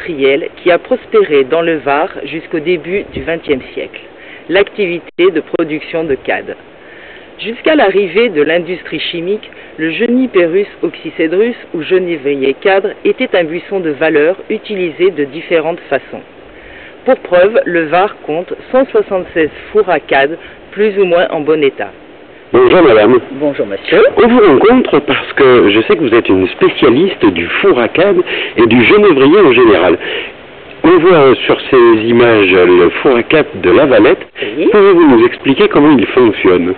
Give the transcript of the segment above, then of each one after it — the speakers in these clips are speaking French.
industrielle qui a prospéré dans le Var jusqu'au début du XXe siècle, l'activité de production de cad. Jusqu'à l'arrivée de l'industrie chimique, le Juniperus oxycedrus ou genévrier cadre était un buisson de valeur utilisé de différentes façons. Pour preuve, le Var compte 176 fours à cad, plus ou moins en bon état. Bonjour madame. Bonjour monsieur. On vous rencontre parce que je sais que vous êtes une spécialiste du four à cad et du genévrier en général. On voit sur ces images le four à cad de La Valette. Oui. Pouvez-vous nous expliquer comment il fonctionne?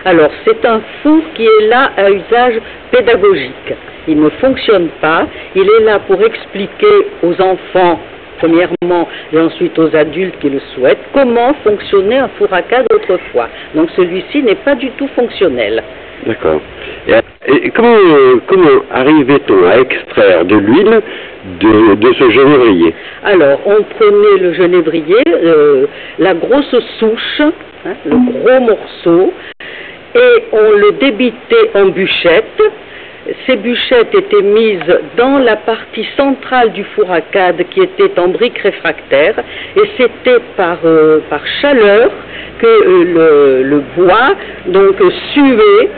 Alors, c'est un four qui est là à usage pédagogique. Il ne fonctionne pas. Il est là pour expliquer aux enfants, premièrement, et ensuite aux adultes qui le souhaitent, comment fonctionnait un four à cad autrefois. Donc, celui-ci n'est pas du tout fonctionnel. D'accord. Et comment arrivait-on à extraire de l'huile de ce genévrier? Alors, on prenait le genévrier, la grosse souche, hein, le gros morceau, et on le débitait en bûchettes. Ces bûchettes étaient mises dans la partie centrale du four à cad qui était en briques réfractaires, et c'était par chaleur que le bois donc suait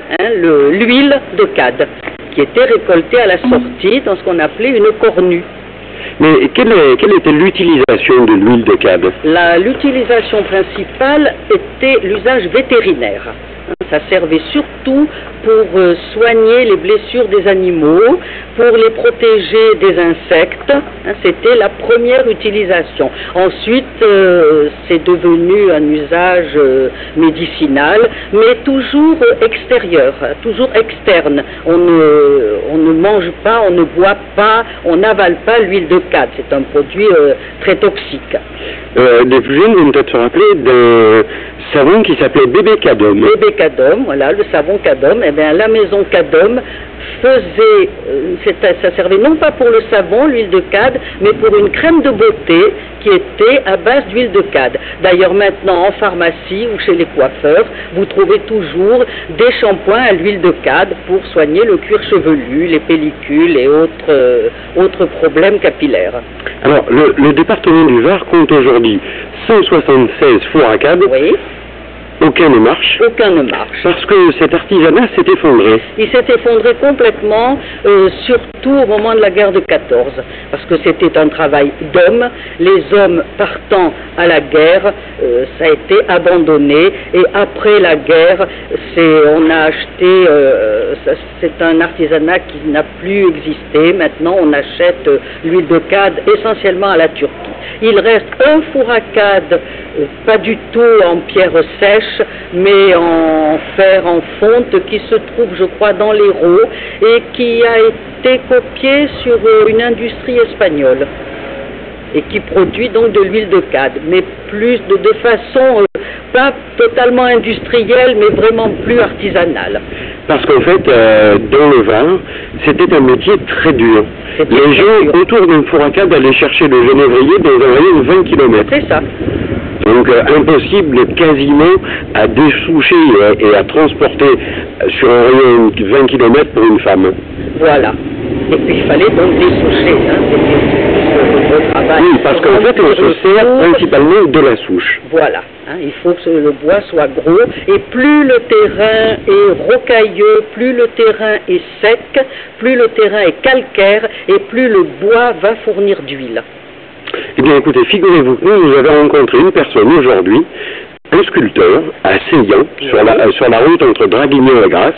l'huile de cad qui était récoltée à la sortie dans ce qu'on appelait une cornue. Mais quelle était l'utilisation de l'huile de cad? L'utilisation principale était l'usage vétérinaire. Ça servait surtout pour soigner les blessures des animaux, pour les protéger des insectes. C'était la première utilisation. Ensuite, c'est devenu un usage médicinal, mais toujours extérieur, toujours externe. On ne mange pas, on ne boit pas, on n'avale pas l'huile de cad. C'est un produit très toxique. Les plus jeunes vont peut-être se rappeler d'un savon qui s'appelait Bébé Cadom. Bébé Cadom, voilà, le savon Cadom. Eh bien, la maison Cadom faisait, ça servait non pas pour le savon, l'huile de cad, mais pour une crème de beauté qui était à base d'huile de cad. D'ailleurs, maintenant, en pharmacie ou chez les coiffeurs, vous trouvez toujours des shampoings à l'huile de cad pour soigner le cuir chevelu, les pellicules et autres problèmes capillaires. Alors, le département du Var compte aujourd'hui 176 fours à cad. Oui. Aucun ne marche. Aucun ne marche. Parce que cet artisanat s'est effondré. Il s'est effondré complètement, surtout au moment de la guerre de 14, parce que c'était un travail d'hommes. Les hommes partant à la guerre, ça a été abandonné. Et après la guerre, on a acheté, c'est un artisanat qui n'a plus existé. Maintenant, on achète l'huile de cad essentiellement à la Turquie. Il reste un four à cad, pas du tout en pierre sèche, mais en fer en fonte, qui se trouve, je crois, dans l'Hérault, et qui a été copié sur une industrie espagnole, et qui produit donc de l'huile de cad, mais plus de façon, pas totalement industrielle, mais vraiment plus artisanale. Parce qu'en fait, dans le Var, c'était un métier très dur. Les gens autour d'un four à cad allaient chercher le genévrier dans un rayon de 20 km. C'est ça. Donc impossible quasiment à dessoucher et à transporter sur un rayon de 20 km pour une femme. Voilà. Et puis il fallait donc dessoucher. C'était le travail. Oui, parce qu'en fait on se sert principalement de la souche. Voilà. Il faut que le bois soit gros. Et plus le terrain est rocailleux, plus le terrain est sec, plus le terrain est calcaire et plus le bois va fournir d'huile. Eh bien écoutez, figurez-vous que nous avons rencontré une personne aujourd'hui, un sculpteur à Seillan, sur la route entre Draguignan et Grasse,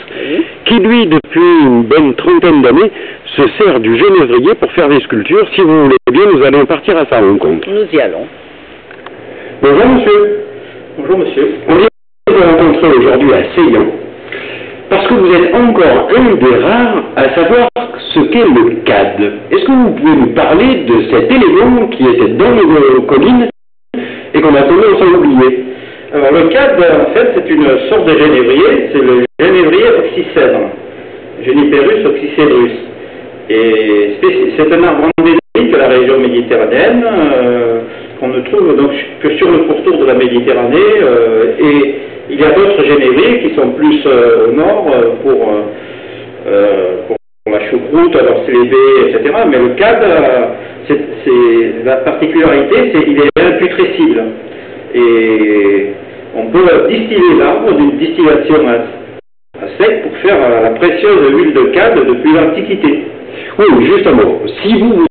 qui lui, depuis une bonne trentaine d'années, se sert du genévrier pour faire des sculptures. Si vous voulez bien, nous allons partir à sa rencontre. Nous y allons. Bonjour monsieur. Bonjour monsieur. On vient de vous rencontrer aujourd'hui à Seillan, parce que vous êtes encore un des rares à savoir ce qu'est le cad. Est-ce que vous pouvez nous parler de cet élément qui était dans nos collines et qu'on a tendance à oublier? Alors le cad, en fait, c'est une sorte de genévrier, c'est le genévrier oxycèdre, Juniperus oxycedrus. Et c'est un arbre endémique de la région méditerranéenne, qu'on ne trouve donc que sur le pourtour de la Méditerranée, et il y a d'autres genévriers qui sont plus au nord pour la choucroute, alors c'est les baies, etc. Mais le cad, la particularité, c'est qu'il est imputrescible. Et on peut distiller l'arbre d'une distillation à sec pour faire la précieuse huile de cad depuis l'Antiquité. Oui, justement, si vous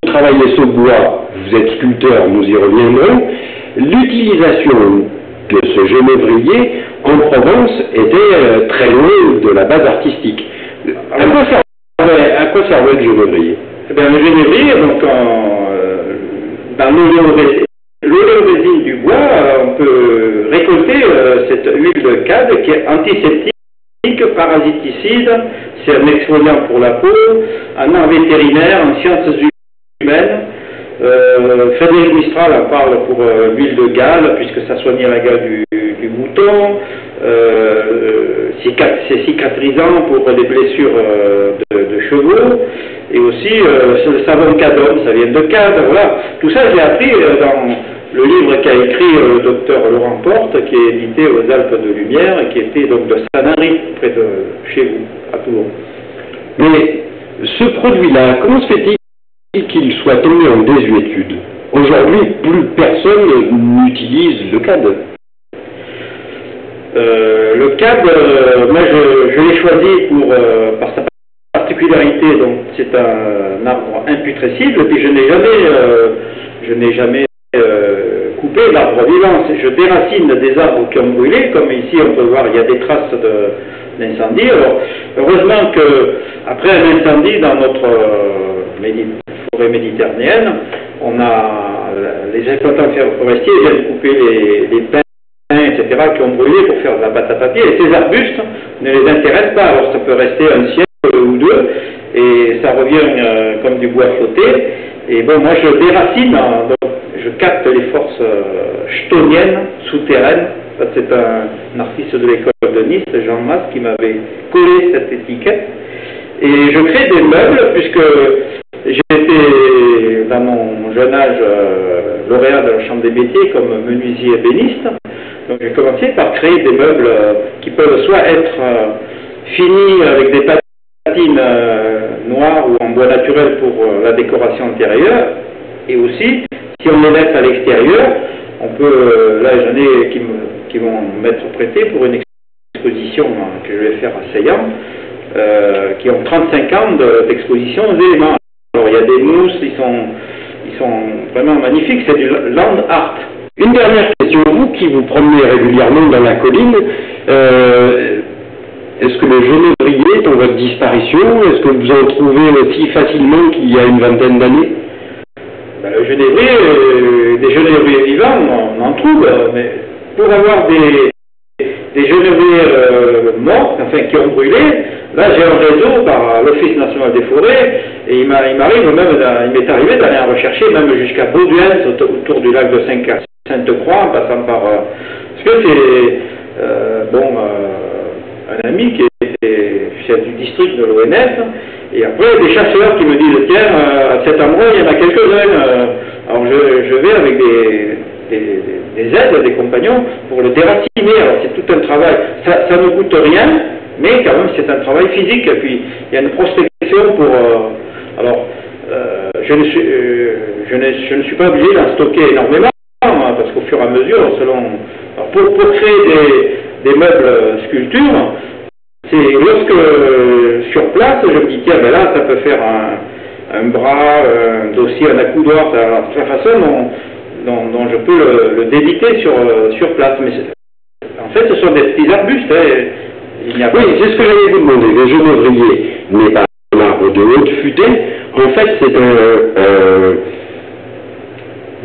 travaillez ce bois, vous êtes sculpteur, nous y reviendrons, l'utilisation de ce genévrier en Provence était très loin de la base artistique. À quoi servait le genévrier? Eh bien, le genévrier, donc, dans l'oléorésine du bois, on peut récolter cette huile de cad qui est antiseptique, parasiticide, c'est un exfoliant pour la peau, un art vétérinaire, en sciences humaines. Frédéric Mistral en parle pour l'huile de gale, puisque ça soignait la gale du mouton. C'est cicatrisant pour les blessures de chevaux. Et aussi, le savon cadone, ça vient de cad. Voilà. Tout ça, j'ai appris dans le livre qu'a écrit le docteur Laurent Porte, qui est édité aux Alpes de Lumière, et qui était donc de Sanary, près de chez vous, à Toulon. Mais ce produit-là, comment se fait-il qu'il soit tombé en désuétude? Aujourd'hui, plus personne n'utilise le cad. Le cad, moi je l'ai choisi par sa particularité, donc c'est un arbre imputrescible, puis je n'ai jamais coupé l'arbre vivant. Je déracine des arbres qui ont brûlé, comme ici on peut voir, il y a des traces d'incendie. Alors, heureusement qu'après un incendie dans notre forêt méditerranéenne, on a les exploitants forestiers viennent couper les pins, etc., qui ont brûlé pour faire de la pâte à papier, et ces arbustes ne les intéressent pas. Alors ça peut rester un siècle ou deux, et ça revient comme du bois flotté. Et bon, moi je déracine, donc je capte les forces chtoniennes, souterraines. C'est un artiste de l'école de Nice, Jean Mas, qui m'avait collé cette étiquette. Et je crée des meubles, puisque j'ai été, dans mon jeune âge, lauréat de la Chambre des métiers comme menuisier ébéniste. Donc j'ai commencé par créer des meubles qui peuvent soit être finis avec des patines noires ou en bois naturel pour la décoration intérieure, et aussi, si on les laisse à l'extérieur, on peut, là j'en ai qui vont m'être prêtés pour une exposition que je vais faire à Seillan, qui ont 35 ans d'exposition aux éléments. Alors il y a des mousses, ils sont vraiment magnifiques, c'est du land art. Une dernière question, vous qui vous promenez régulièrement dans la colline, est-ce que le genévrier est en voie de disparition? Est-ce que vous en trouvez aussi facilement qu'il y a une vingtaine d'années? Ben, le genévrier, des genévriers vivants, on en trouve, mais pour avoir des genévriers morts, enfin qui ont brûlé, là j'ai un réseau par l'Office national des forêts, et il m'est arrivé d'aller en rechercher même jusqu'à Bauduens, autour du lac de Sainte-Croix, en passant par... parce que c'est un ami qui était chef du district de l'ONF, et après des chasseurs qui me disent tiens, à cet endroit il y en a quelques-uns, alors je vais avec des aides, des compagnons, pour le déraciner. Alors c'est tout un travail, ça ne coûte rien, mais quand même c'est un travail physique, et puis il y a une prospection pour... je ne suis pas obligé d'en stocker énormément, parce qu'au fur et à mesure, pour créer des meubles sculptures, c'est lorsque sur place, je me dis tiens, ben là, ça peut faire un bras, un dossier, un accoudoir, de la façon dont je peux le débiter sur place. Mais en fait, ce sont des petits arbustes. Oui, c'est ce que j'allais vous demander. Le genévrier n'est pas un arbre de haute futée. En fait, c'est un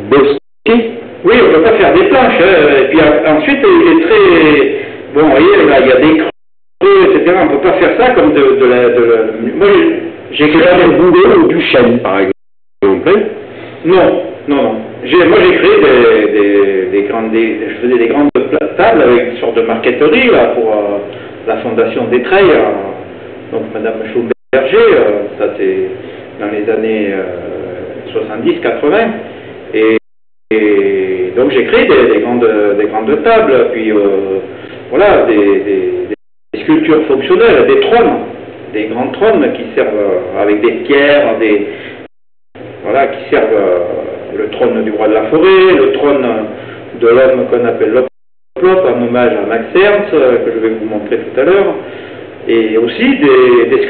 bosquet. Oui, on ne peut pas faire des planches. Et puis ensuite, il est très... Bon, vous voyez, là, il y a des creux, etc. On ne peut pas faire ça comme Moi, j'ai créé des bouleaux ou du chêne, par exemple. Non. Moi, j'ai créé je faisais des grandes tables avec une sorte de marqueterie, là, pour la fondation d'Étreilles. Donc, Madame Schulberger, ça c'est dans les années 70-80. Et donc j'ai créé des grandes tables, puis voilà, des sculptures fonctionnelles, des trônes, des grands trônes qui servent avec des pierres, voilà, qui servent le trône du roi de la forêt, le trône de l'homme qu'on appelle l'Oplope, en hommage à Max Ernst, que je vais vous montrer tout à l'heure, et aussi des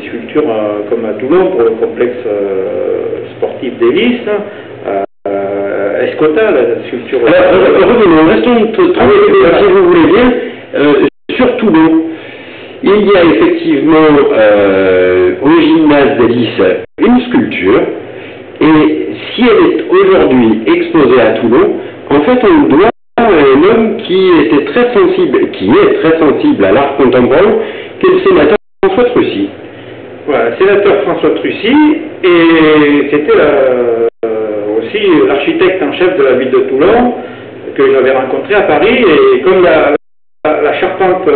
sculptures comme à Toulon pour le complexe sportif d'Hélice, Escota, la sculpture... Revenons, restons si vous voulez bien, sur Toulon. Il y a effectivement au gymnase d'Hélice une sculpture, et si elle est aujourd'hui exposée à Toulon, en fait on doit à un homme qui est très sensible à l'art contemporain, qui est le sénateur François Trucy. Voilà, sénateur François Trucy, et c'était aussi l'architecte en chef de la ville de Toulon, que j'avais rencontré à Paris, et comme la charpente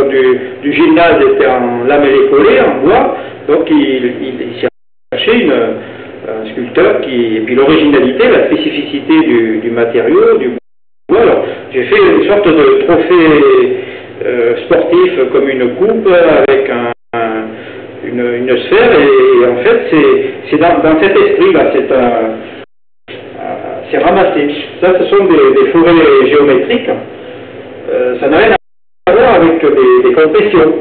du gymnase était en lamellé collé, en bois, donc il cherchait un sculpteur et puis l'originalité, la spécificité du matériau, du bois. Alors j'ai fait une sorte de trophée sportif comme une coupe avec une sphère, et en fait c'est dans cet esprit-là, c'est ramassé. Ça, ce sont des forêts géométriques, ça n'a rien à voir avec des compressions,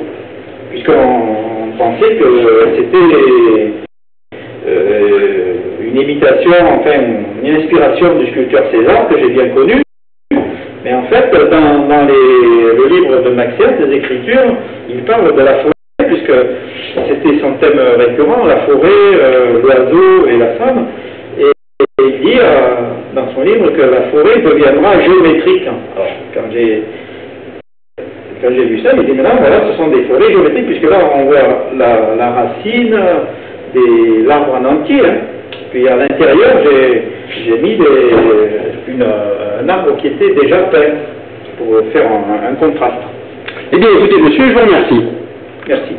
puisqu'on pensait que c'était une imitation, enfin une inspiration du sculpteur César, que j'ai bien connu, mais en fait dans le livre de Max Ernst, les écritures, il parle de la forêt, puisque c'était son thème récurrent, la forêt, l'oiseau et la femme, et il dit dans son livre que la forêt deviendra géométrique. Alors, quand j'ai vu ça, il dit maintenant, voilà, ce sont des forêts géométriques, puisque là on voit la racine de l'arbre en entier, hein. Puis à l'intérieur j'ai mis un arbre qui était déjà peint, pour faire un contraste. Eh bien écoutez monsieur, je vous remercie. Merci.